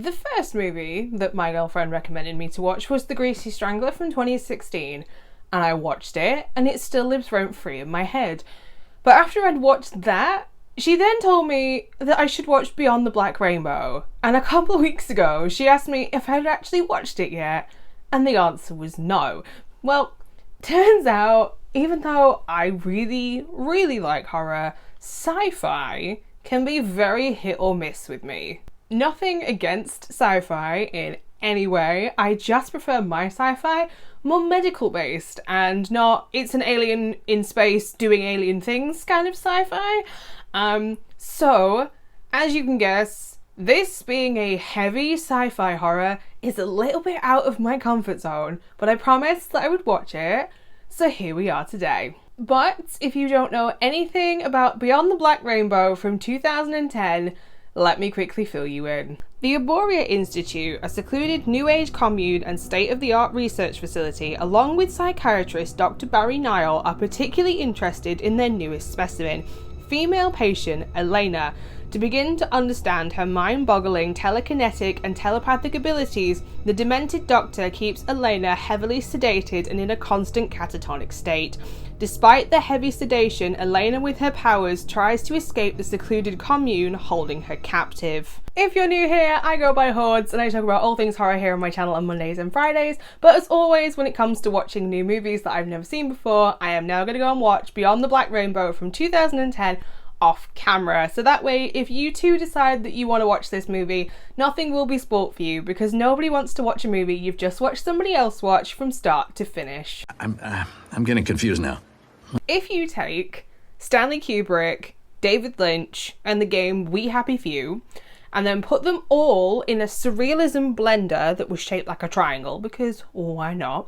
The first movie that my girlfriend recommended me to watch was The Greasy Strangler from 2016, and I watched it, and it still lives rent-free in my head. But after I'd watched that, she then told me that I should watch Beyond the Black Rainbow, and a couple of weeks ago she asked me if I'd actually watched it yet, and the answer was no. Well, turns out, even though I really, really like horror, sci-fi can be very hit or miss with me. Nothing against sci-fi in any way, I just prefer my sci-fi more medical based and not it's an alien in space doing alien things kind of sci-fi. So, as you can guess, this being a heavy sci-fi horror is a little bit out of my comfort zone, but I promised that I would watch it, so here we are today. But if you don't know anything about Beyond the Black Rainbow from 2010, let me quickly fill you in. The Arboria Institute, a secluded New Age commune and state-of-the-art research facility, along with psychiatrist Dr. Barry Nile, are particularly interested in their newest specimen, female patient Elena. To begin to understand her mind-boggling telekinetic and telepathic abilities, the demented doctor keeps Elena heavily sedated and in a constant catatonic state. Despite the heavy sedation, Elena with her powers tries to escape the secluded commune, holding her captive. If you're new here, I go by Hordes and I talk about all things horror here on my channel on Mondays and Fridays, but as always, when it comes to watching new movies that I've never seen before, I am now going to go and watch Beyond the Black Rainbow from 2010 off camera, so that way if you too decide that you want to watch this movie, nothing will be spoilt for you, because nobody wants to watch a movie you've just watched somebody else watch from start to finish. I'm getting confused now. If you take Stanley Kubrick, David Lynch, and the game We Happy Few, and then put them all in a surrealism blender that was shaped like a triangle, because why not,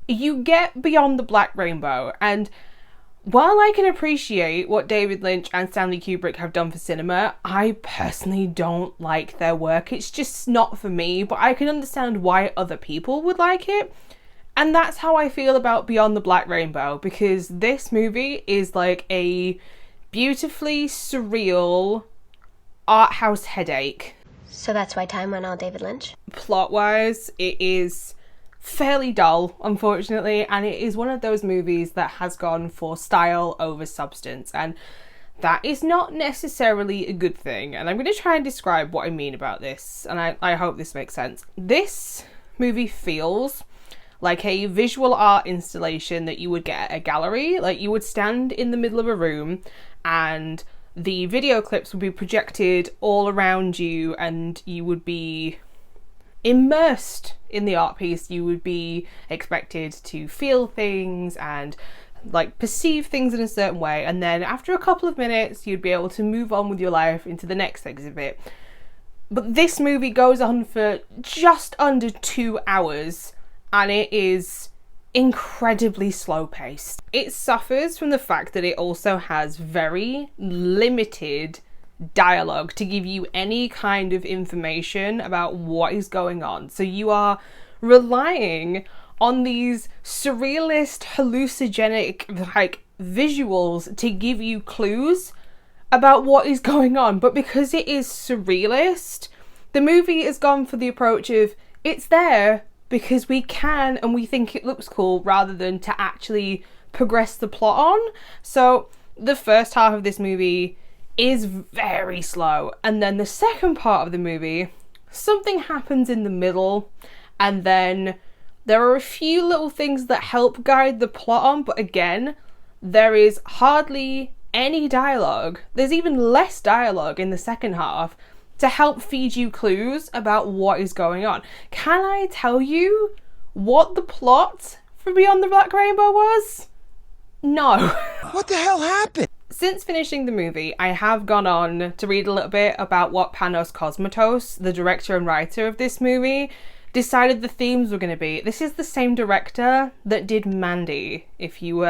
you get Beyond the Black Rainbow. And while I can appreciate what David Lynch and Stanley Kubrick have done for cinema, I personally don't like their work. It's just not for me, but I can understand why other people would like it. And that's how I feel about Beyond the Black Rainbow, because this movie is like a beautifully surreal art house headache. So that's why time went all David Lynch? Plot-wise, it is fairly dull, unfortunately, and it is one of those movies that has gone for style over substance, and that is not necessarily a good thing. And I'm going to try and describe what I mean about this, and I hope this makes sense. This movie feels like a visual art installation that you would get at a gallery. Like, you would stand in the middle of a room and the video clips would be projected all around you, and you would be immersed in the art piece. You would be expected to feel things and like perceive things in a certain way, and then after a couple of minutes you'd be able to move on with your life into the next exhibit. But this movie goes on for just under 2 hours, and it is incredibly slow paced. It suffers from the fact that it also has very limited dialogue to give you any kind of information about what is going on. So you are relying on these surrealist, hallucinogenic like visuals to give you clues about what is going on. But because it is surrealist, the movie has gone for the approach of it's there because we can and we think it looks cool, rather than to actually progress the plot on. So the first half of this movie is very slow, and then the second part of the movie, something happens in the middle, and then there are a few little things that help guide the plot on, but again, there is hardly any dialogue. There's even less dialogue in the second half to help feed you clues about what is going on. Can I tell you what the plot for Beyond the Black Rainbow was? No. What the hell happened? Since finishing the movie, I have gone on to read a little bit about what Panos Cosmatos, the director and writer of this movie, decided the themes were going to be. This is the same director that did Mandy, if you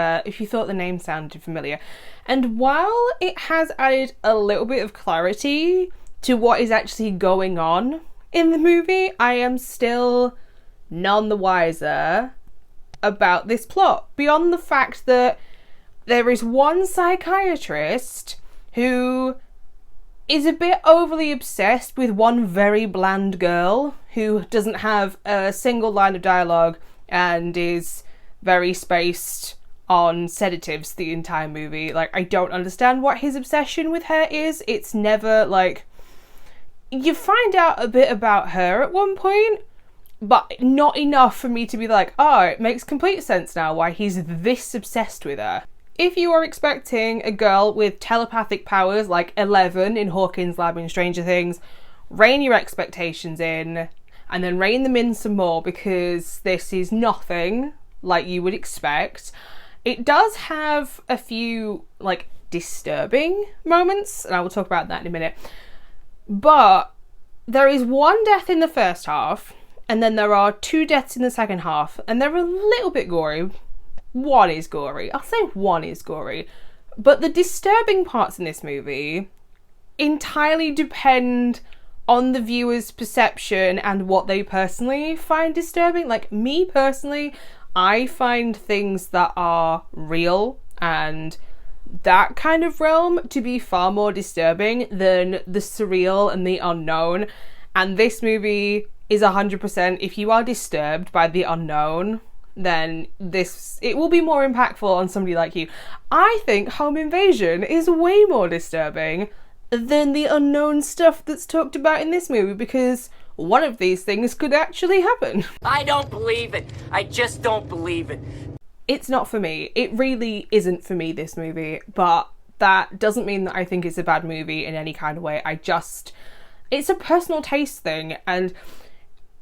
thought the name sounded familiar. And while it has added a little bit of clarity to what is actually going on in the movie, I am still none the wiser about this plot, beyond the fact that there is one psychiatrist who is a bit overly obsessed with one very bland girl who doesn't have a single line of dialogue and is very spaced on sedatives the entire movie. Like, I don't understand what his obsession with her is. It's never, like... You find out a bit about her at one point, but not enough for me to be like, oh, it makes complete sense now why he's this obsessed with her. If you are expecting a girl with telepathic powers like Eleven in Hawkins' lab in Stranger Things, rein your expectations in, and then rein them in some more, because this is nothing like you would expect. It does have a few, like, disturbing moments, and I will talk about that in a minute. But there is one death in the first half, and then there are 2 deaths in the second half, and they're a little bit gory. One is gory. I'll say one is gory. But the disturbing parts in this movie entirely depend on the viewer's perception and what they personally find disturbing. Like, me personally, I find things that are real and that kind of realm to be far more disturbing than the surreal and the unknown. And this movie is 100%, if you are disturbed by the unknown, then it will be more impactful on somebody like you. I think Home Invasion is way more disturbing than the unknown stuff that's talked about in this movie, because one of these things could actually happen. I don't believe it. I just don't believe it. It's not for me. It really isn't for me, this movie, but that doesn't mean that I think it's a bad movie in any kind of way. It's a personal taste thing, and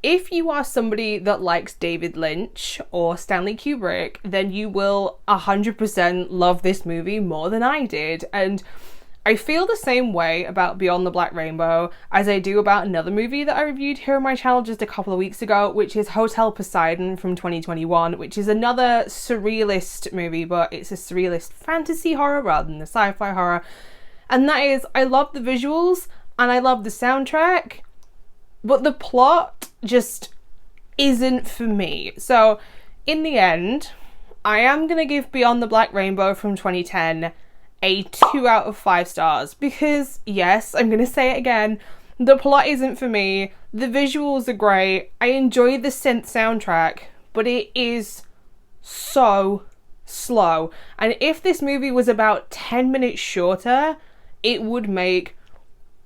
if you are somebody that likes David Lynch or Stanley Kubrick, then you will 100% love this movie more than I did. And I feel the same way about Beyond the Black Rainbow as I do about another movie that I reviewed here on my channel just a couple of weeks ago, which is Hotel Poseidon from 2021, which is another surrealist movie, but it's a surrealist fantasy horror rather than a sci-fi horror. And that is, I love the visuals and I love the soundtrack, but the plot just isn't for me. So in the end, I am going to give Beyond the Black Rainbow from 2010 a 2 out of 5 stars, because yes, I'm going to say it again, the plot isn't for me, the visuals are great, I enjoy the synth soundtrack, but it is so slow. And if this movie was about 10 minutes shorter, it would make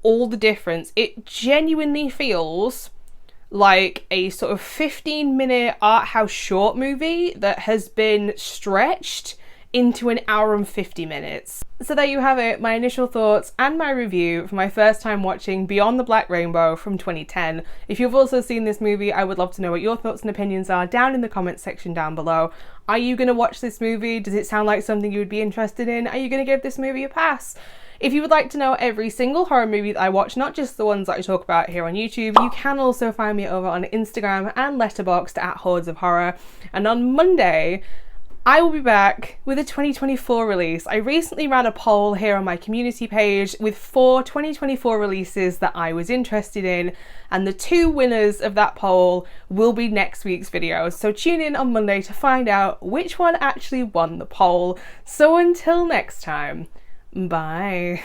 all the difference. It genuinely feels like a sort of 15-minute art house short movie that has been stretched into an hour and 50 minutes. So there you have it, my initial thoughts and my review for my first time watching Beyond the Black Rainbow from 2010. If you've also seen this movie, I would love to know what your thoughts and opinions are down in the comments section down below. Are you going to watch this movie? Does it sound like something you would be interested in? Are you going to give this movie a pass? If you would like to know every single horror movie that I watch, not just the ones that I talk about here on YouTube, you can also find me over on Instagram and Letterboxd at HordesOfHorror. And on Monday, I will be back with a 2024 release. I recently ran a poll here on my community page with 4 2024 releases that I was interested in, and the 2 winners of that poll will be next week's video. So tune in on Monday to find out which one actually won the poll. So until next time, bye.